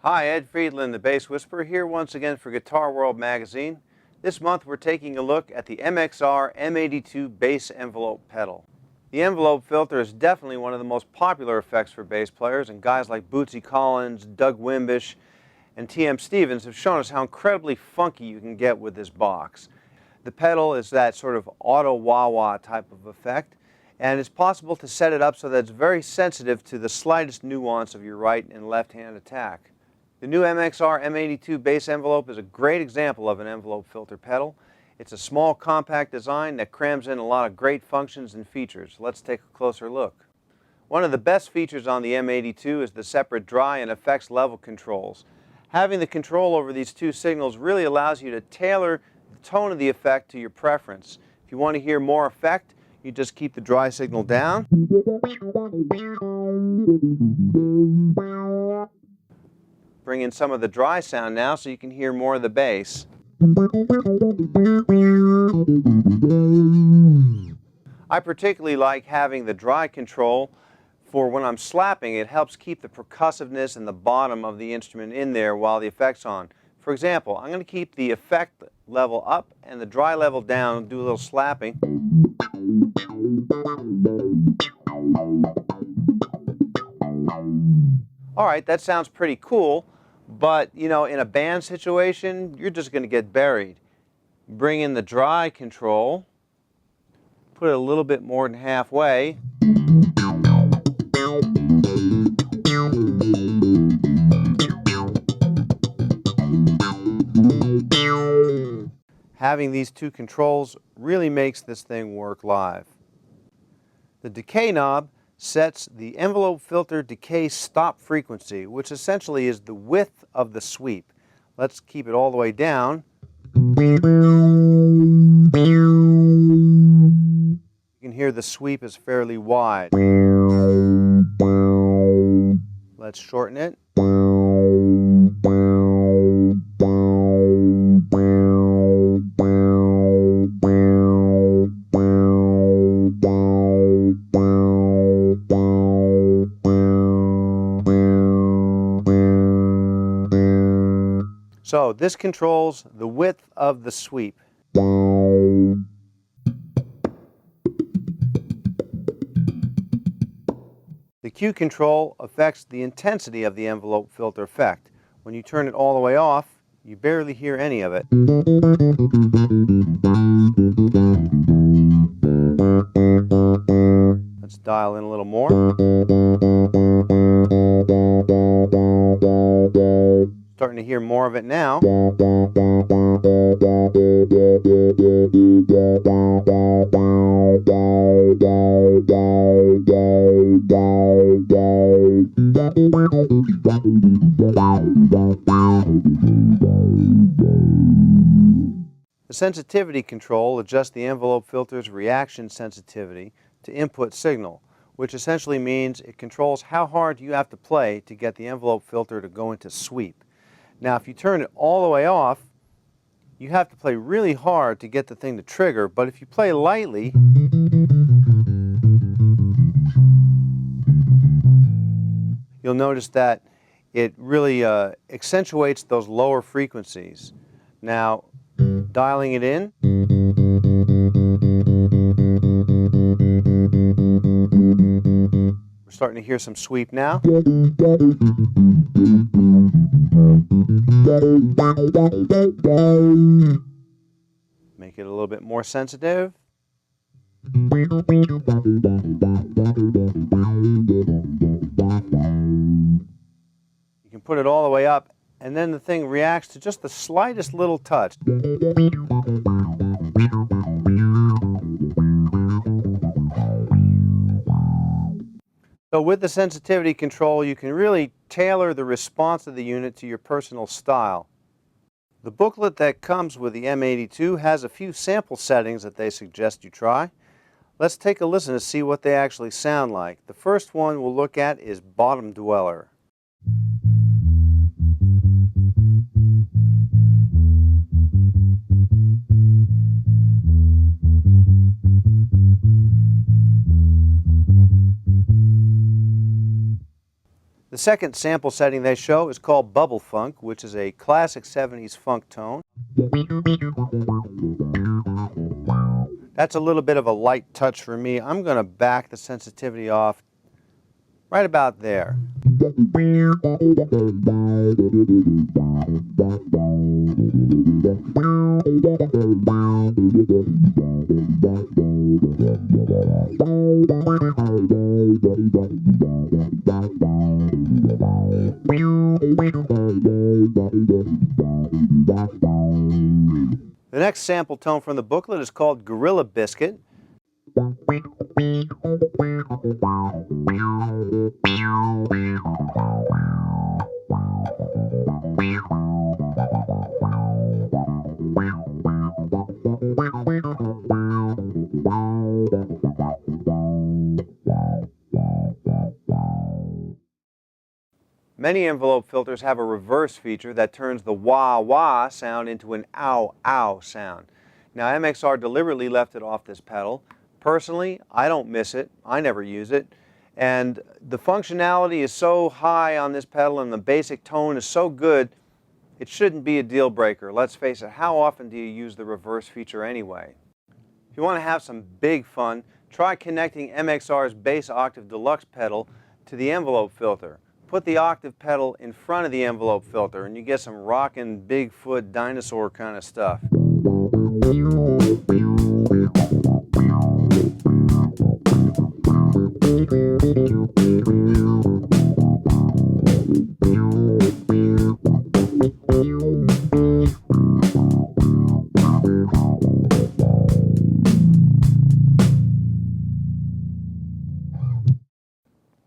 Hi, Ed Friedland, the Bass Whisperer, here once again for Guitar World magazine. This month we're taking a look at the MXR M82 Bass Envelope pedal. The envelope filter is definitely one of the most popular effects for bass players, and guys like Bootsy Collins, Doug Wimbish, and T.M. Stevens have shown us how incredibly funky you can get with this box. The pedal is that sort of auto wah-wah type of effect, and it's possible to set it up so that it's very sensitive to the slightest nuance of your right and left hand attack. The new MXR M82 Bass Envelope is a great example of an envelope filter pedal. It's a small, compact design that crams in a lot of great functions and features. Let's take a closer look. One of the best features on the M82 is the separate dry and effects level controls. Having the control over these two signals really allows you to tailor the tone of the effect to your preference. If you want to hear more effect, you just keep the dry signal down. Bring in some of the dry sound now so you can hear more of the bass. I particularly like having the dry control for when I'm slapping. It helps keep the percussiveness and the bottom of the instrument in there while the effect's on. For example, I'm going to keep the effect level up and the dry level down, do a little slapping. Alright, that sounds pretty cool, but you know, in a band situation, you're just going to get buried. Bring in the dry control, put it a little bit more than halfway. Having these two controls really makes this thing work live. The decay knob sets the envelope filter decay stop frequency, which essentially is the width of the sweep. Let's keep it all the way down. You can hear the sweep is fairly wide. Let's shorten it. So this controls the width of the sweep. The Q control affects the intensity of the envelope filter effect. When you turn it all the way off, you barely hear any of it. Let's dial in a little more. Starting to hear more of it now. The sensitivity control adjusts the envelope filter's reaction sensitivity to input signal, which essentially means it controls how hard you have to play to get the envelope filter to go into sweep. Now, if you turn it all the way off, you have to play really hard to get the thing to trigger, but if you play lightly, you'll notice that it really accentuates those lower frequencies. Now, dialing it in, we're starting to hear some sweep now. Make it a little bit more sensitive. You can put it all the way up, and then the thing reacts to just the slightest little touch. So with the sensitivity control, you can really tailor the response of the unit to your personal style. The booklet that comes with the M82 has a few sample settings that they suggest you try. Let's take a listen to see what they actually sound like. The first one we'll look at is Bottom Dweller. The second sample setting they show is called Bubble Funk, which is a classic 70s funk tone. That's a little bit of a light touch for me. I'm going to back the sensitivity off right about there. The next sample tone from the booklet is called Gorilla Biscuit. Many envelope filters have a reverse feature that turns the wah-wah sound into an ow-ow sound. Now MXR deliberately left it off this pedal. Personally, I don't miss it. I never use it. And the functionality is so high on this pedal and the basic tone is so good, it shouldn't be a deal breaker. Let's face it, how often do you use the reverse feature anyway? If you want to have some big fun, try connecting MXR's Bass Octave Deluxe pedal to the envelope filter. Put the octave pedal in front of the envelope filter and you get some rockin' Bigfoot dinosaur kind of stuff.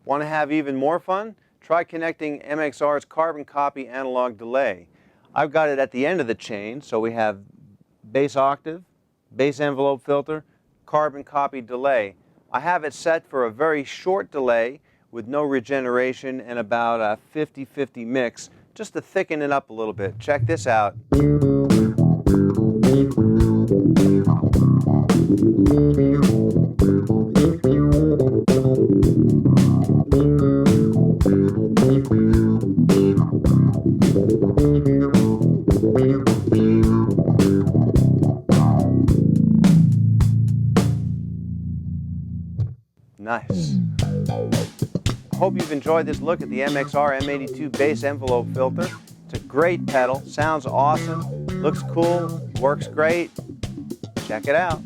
Want to have even more fun? Try connecting MXR's carbon copy analog delay. I've got it at the end of the chain, so we have bass octave, bass envelope filter, carbon copy delay. I have it set for a very short delay with no regeneration and about a 50-50 mix, just to thicken it up a little bit. Check this out. Nice. I hope you've enjoyed this look at the MXR M82 Bass Envelope Filter. It's a great pedal, sounds awesome, looks cool, works great. Check it out.